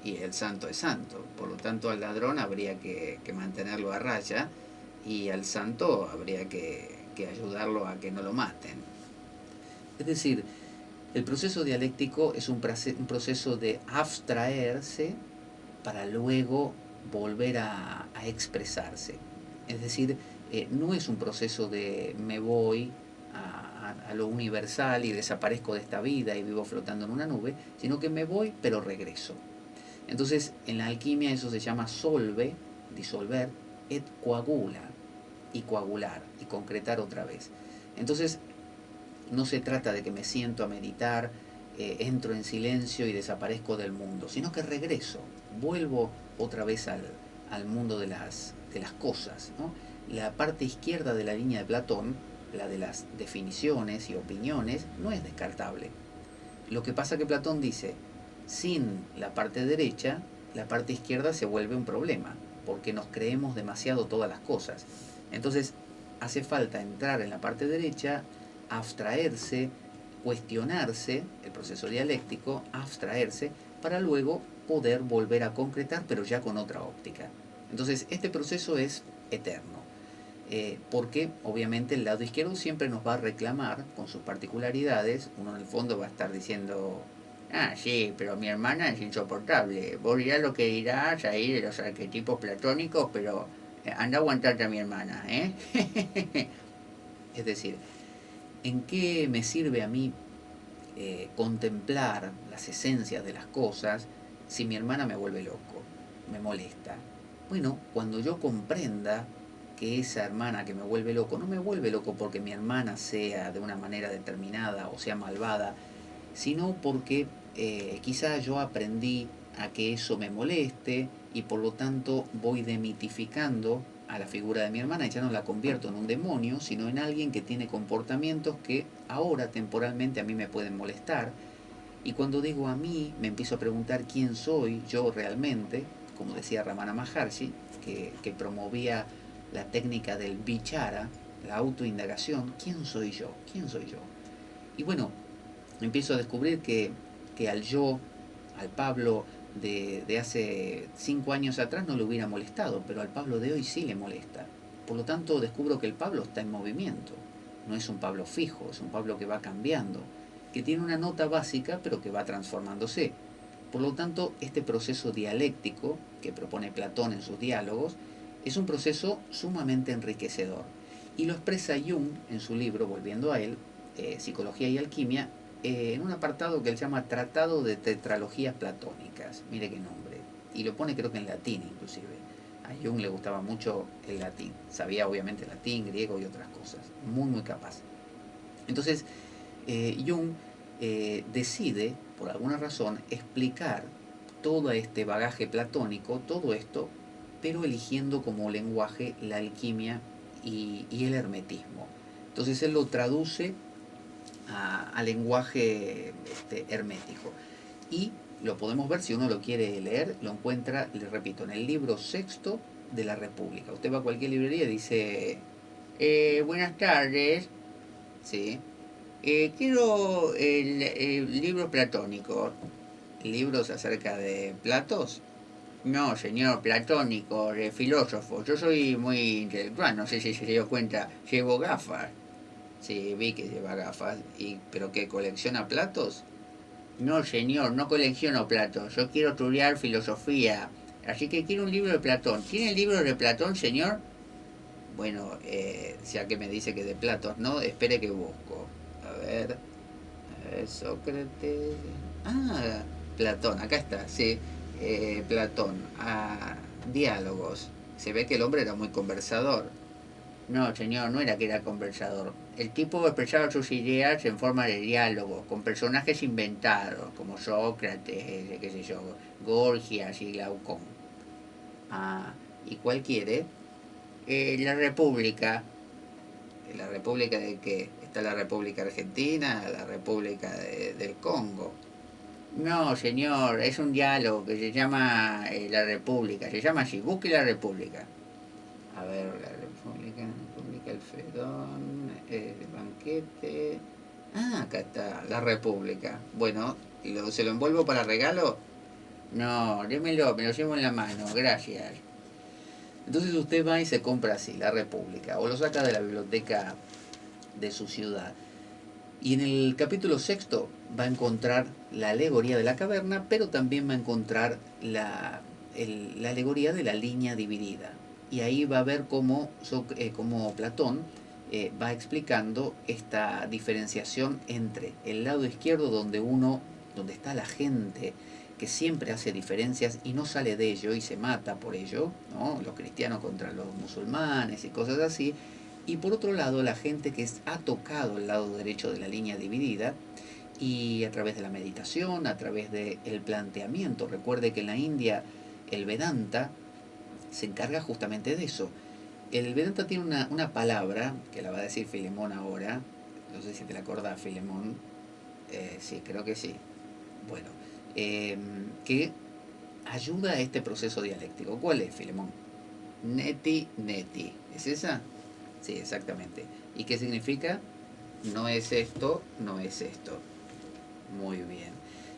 S1: y el santo es santo. Por lo tanto, al ladrón habría que mantenerlo a raya y al santo habría que ayudarlo a que no lo maten. Es decir, el proceso dialéctico es un proceso de abstraerse para luego volver a expresarse. Es decir, no es un proceso de me voy a lo universal y desaparezco de esta vida y vivo flotando en una nube, sino que me voy pero regreso. Entonces, en la alquimia eso se llama solve, disolver, et coagula, y coagular, y concretar otra vez. Entonces, no se trata de que me siento a meditar, entro en silencio y desaparezco del mundo, sino que regreso, vuelvo otra vez al mundo de las cosas, ¿no? La parte izquierda de la línea de Platón, la de las definiciones y opiniones, no es descartable. Lo que pasa que Platón dice, sin la parte derecha, la parte izquierda se vuelve un problema, porque nos creemos demasiado todas las cosas. Entonces, hace falta entrar en la parte derecha, abstraerse, cuestionarse, el proceso dialéctico, abstraerse, para luego poder volver a concretar, pero ya con otra óptica. Entonces, este proceso es eterno, porque obviamente el lado izquierdo siempre nos va a reclamar con sus particularidades. Uno en el fondo va a estar diciendo, ah, sí, pero mi hermana es insoportable, vos dirás lo que dirás ahí de los arquetipos platónicos, pero anda a aguantarte a mi hermana, ¿eh? Es decir, ¿en qué me sirve a mí contemplar las esencias de las cosas si mi hermana me vuelve loco, me molesta? Bueno, cuando yo comprenda que esa hermana que me vuelve loco no me vuelve loco porque mi hermana sea de una manera determinada o sea malvada, sino porque quizá yo aprendí a que eso me moleste y por lo tanto voy demitificando a la figura de mi hermana y ya no la convierto en un demonio, sino en alguien que tiene comportamientos que ahora temporalmente a mí me pueden molestar. Y cuando digo a mí, me empiezo a preguntar quién soy yo realmente, como decía Ramana Maharshi, que promovía la técnica del vichara, la autoindagación, ¿quién soy yo? ¿Quién soy yo? Y bueno, empiezo a descubrir que al yo, al Pablo de hace 5 años atrás no le hubiera molestado, pero al Pablo de hoy sí le molesta. Por lo tanto, descubro que el Pablo está en movimiento. No es un Pablo fijo, es un Pablo que va cambiando, que tiene una nota básica, pero que va transformándose. Por lo tanto, este proceso dialéctico que propone Platón en sus diálogos es un proceso sumamente enriquecedor. Y lo expresa Jung en su libro, volviendo a él, Psicología y Alquimia, en un apartado que él llama Tratado de Tetralogías Platónicas. Mire qué nombre. Y lo pone creo que en latín inclusive. A Jung le gustaba mucho el latín. Sabía obviamente latín, griego y otras cosas. Muy, muy capaz. Entonces, Jung decide, por alguna razón, explicar todo este bagaje platónico, todo esto, pero eligiendo como lenguaje la alquimia y el hermetismo. Entonces él lo traduce a lenguaje hermético. Y lo podemos ver, si uno lo quiere leer, lo encuentra, le repito, en el libro sexto de la República. Usted va a cualquier librería y dice, buenas tardes, ¿sí? Quiero el libro platónico. ¿Libros acerca de Platos? No, señor, platónico, de filósofo. Yo soy muy intelectual, no sé si se dio cuenta. Llevo gafas. Sí, vi que lleva gafas. ¿Pero qué, colecciona platos? No, señor, no colecciono platos. Yo quiero estudiar filosofía. Así que quiero un libro de Platón. ¿Tiene el libro de Platón, señor? Bueno, ya que me dice que de Platón, ¿no? Espere que busco. A ver, Sócrates. Platón, acá está, sí. Platón. Diálogos. Se ve que el hombre era muy conversador. No, señor, no era que era conversador. El tipo expresaba sus ideas en forma de diálogo, con personajes inventados, como Sócrates, qué sé yo, Gorgias y Glaucón. Ah, ¿y cuál quiere? La República. ¿La República de qué? Está la República Argentina, la República del Congo. No, señor, es un diálogo que se llama La República. Se llama así, busque la República. A ver, la República El Fedón, el banquete. Ah, acá está, la República. Bueno, ¿se lo envuelvo para regalo? No, démelo, me lo llevo en la mano, gracias. Entonces usted va y se compra así, la República, o lo saca de la biblioteca de su ciudad. Y en el capítulo sexto va a encontrar la alegoría de la caverna, pero también va a encontrar la alegoría de la línea dividida. Y ahí va a ver cómo Platón va explicando esta diferenciación entre el lado izquierdo donde está la gente que siempre hace diferencias y no sale de ello y se mata por ello, ¿no? Los cristianos contra los musulmanes y cosas así, y por otro lado la gente que ha tocado el lado derecho de la línea dividida y a través de la meditación, a través del planteamiento. Recuerde que en la India el Vedanta se encarga justamente de eso. El Vedanta tiene una palabra, que la va a decir Filemón ahora, no sé si te la acordás, Filemón, sí, creo que sí. Bueno, que ayuda a este proceso dialéctico. ¿Cuál es, Filemón? Neti, neti. ¿Es esa? Sí, exactamente. ¿Y qué significa? No es esto, no es esto. Muy bien.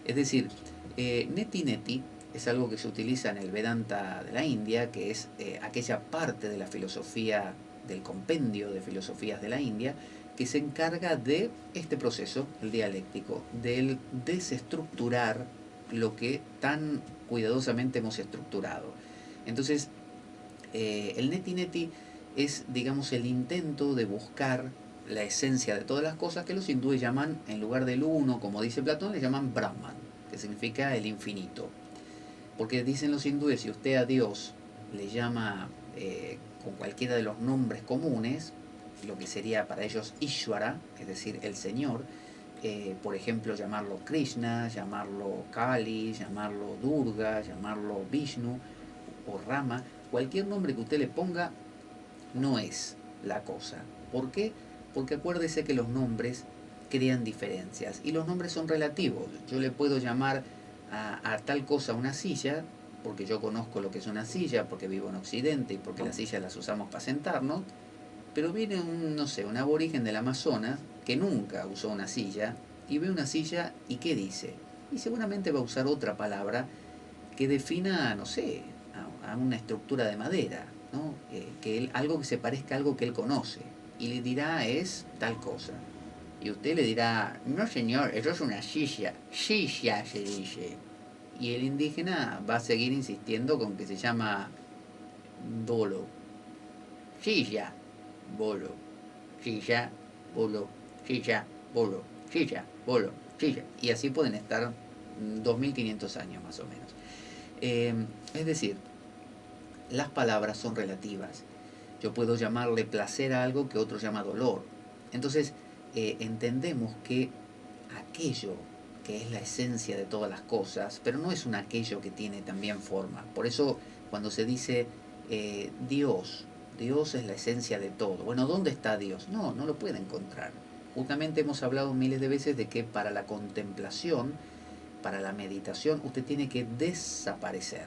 S1: Es decir, neti neti es algo que se utiliza en el Vedanta de la India, que es aquella parte de la filosofía, del compendio de filosofías de la India, que se encarga de este proceso, el dialéctico, del desestructurar lo que tan cuidadosamente hemos estructurado. Entonces, el neti neti es, digamos, el intento de buscar la esencia de todas las cosas que los hindúes llaman, en lugar del uno, como dice Platón, le llaman Brahman, que significa el infinito. Porque dicen los hindúes, si usted a Dios le llama con cualquiera de los nombres comunes, lo que sería para ellos Ishvara, es decir, el Señor, por ejemplo, llamarlo Krishna, llamarlo Kali, llamarlo Durga, llamarlo Vishnu o Rama, cualquier nombre que usted le ponga no es la cosa. ¿Por qué? Porque acuérdese que los nombres crean diferencias y los nombres son relativos. Yo le puedo llamar a tal cosa una silla porque yo conozco lo que es una silla, porque vivo en Occidente y porque las sillas las usamos para sentarnos, pero viene no sé, un aborigen del Amazonas que nunca usó una silla y ve una silla y ¿qué dice? Y seguramente va a usar otra palabra que defina, no sé, a una estructura de madera, ¿no? Algo que se parezca a algo que él conoce. Y le dirá es tal cosa. Y usted le dirá, no señor, eso es una silla. Silla se dice. Y el indígena va a seguir insistiendo con que se llama bolo. Silla, bolo. Silla, bolo. Silla, bolo. Silla, bolo. Silla. Y así pueden estar 2500 años más o menos. Es decir, las palabras son relativas. Yo puedo llamarle placer a algo que otro llama dolor. Entonces, entendemos que aquello que es la esencia de todas las cosas, pero no es un aquello que tiene también forma. Por eso, cuando se dice Dios, Dios es la esencia de todo. Bueno, ¿dónde está Dios? No, no lo puede encontrar. Justamente hemos hablado miles de veces de que para la contemplación, para la meditación, usted tiene que desaparecer.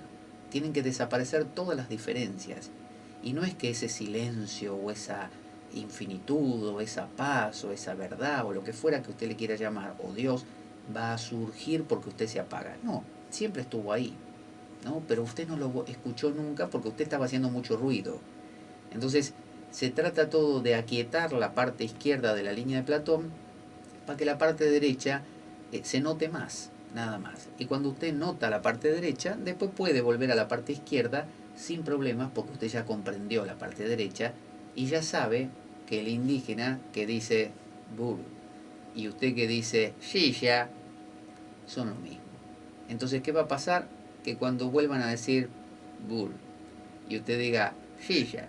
S1: Tienen que desaparecer todas las diferencias. Y no es que ese silencio o esa infinitud o esa paz o esa verdad o lo que fuera que usted le quiera llamar, o Dios, va a surgir porque usted se apaga. No, siempre estuvo ahí, ¿no? Pero usted no lo escuchó nunca porque usted estaba haciendo mucho ruido. Entonces, se trata todo de aquietar la parte izquierda de la línea de Platón para que la parte derecha se note más, nada más. Y cuando usted nota la parte derecha, después puede volver a la parte izquierda sin problemas porque usted ya comprendió la parte derecha y ya sabe que el indígena que dice Bur y usted que dice Shisha son lo mismo. Entonces, ¿qué va a pasar? Que cuando vuelvan a decir Bur y usted diga Silla.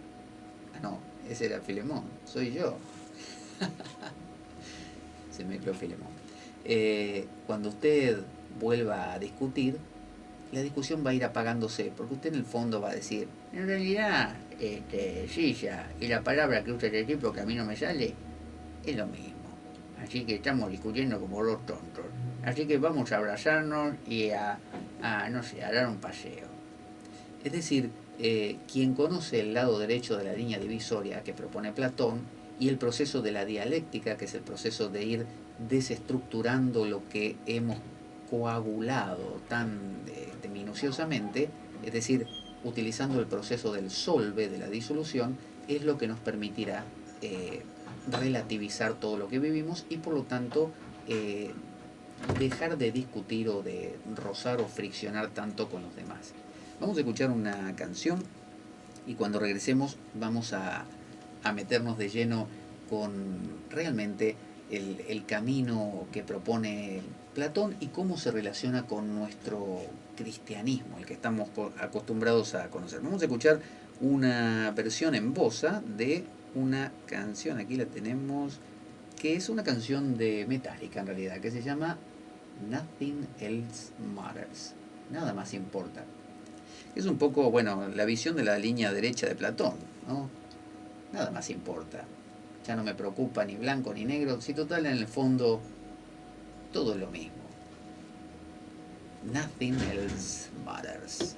S1: Ah, no, ese era Filemón, soy yo. Se mezcló Filemón. Cuando usted vuelva a discutir, la discusión va a ir apagándose, porque usted en el fondo va a decir, en realidad, silla y la palabra que usa este tipo que a mí no me sale, es lo mismo. Así que estamos discutiendo como dos tontos. Así que vamos a abrazarnos y no sé, a dar un paseo. Es decir, quien conoce el lado derecho de la línea divisoria que propone Platón y el proceso de la dialéctica, que es el proceso de ir desestructurando lo que hemos coagulado tan minuciosamente, es decir, utilizando el proceso del solve, de la disolución, es lo que nos permitirá relativizar todo lo que vivimos y por lo tanto dejar de discutir o de rozar o friccionar tanto con los demás. Vamos a escuchar una canción y cuando regresemos vamos a meternos de lleno con realmente el camino que propone Platón y cómo se relaciona con nuestro cristianismo, el que estamos acostumbrados a conocer. Vamos a escuchar una versión en bosa de una canción, aquí la tenemos, que es una canción de Metallica en realidad, que se llama Nothing Else Matters. Nada más importa. Es un poco, bueno, la visión de la línea derecha de Platón, ¿no? Nada más importa. Ya no me preocupa ni blanco ni negro, si total en el fondo todo es lo mismo. Nothing else matters.